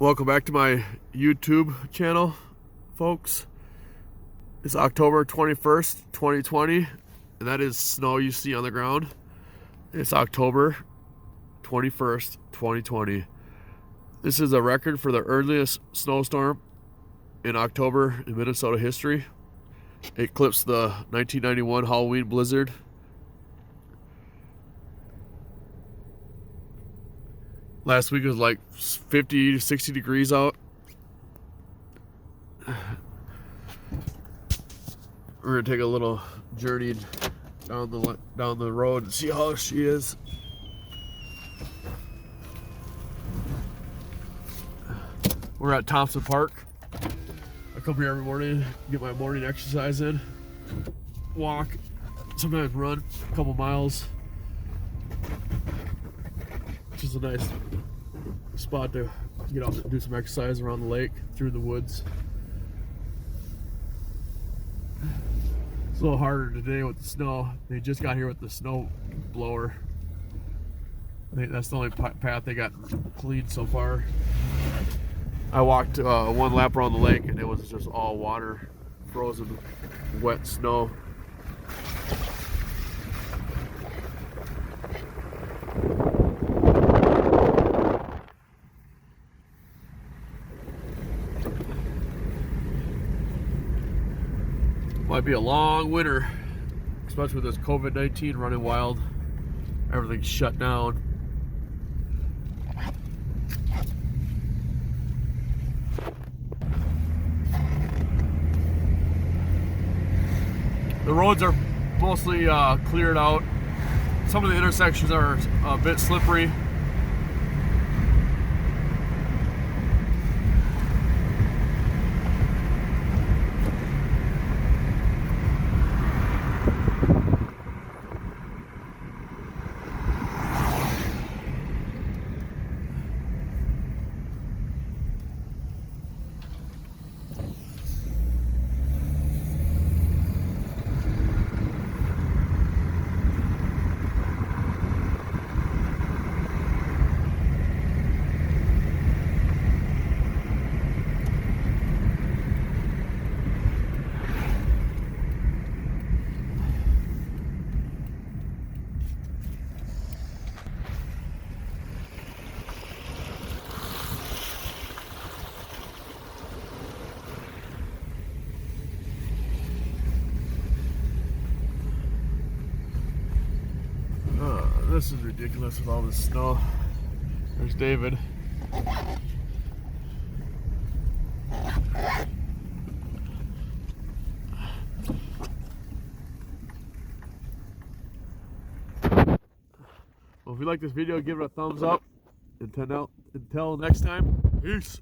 Welcome back to my YouTube channel, folks. It's October 21st, 2020, and that is snow you see on the ground. It's October 21st, 2020. This is a record for the earliest snowstorm in October in Minnesota history. It eclipsed the 1991 Halloween blizzard. Last week it was like 50 to 60 degrees out. We're gonna take a little journey down the road and see how she is. We're at Thompson Park. I come here every morning, get my morning exercise in, walk, sometimes run a couple miles, which is a nice spot to get out and do some exercise around the lake, through the woods. It's a little harder today with the snow. They just got here with the snow blower. That's the only path they got cleaned so far. I walked one lap around the lake and it was just all water, frozen, wet snow. Might be a long winter, especially with this COVID-19 running wild. Everything's shut down. The roads are mostly cleared out. Some of the intersections are a bit slippery. This is ridiculous with all this snow. There's David. Well, if you like this video, give it a thumbs up. Until next time, peace.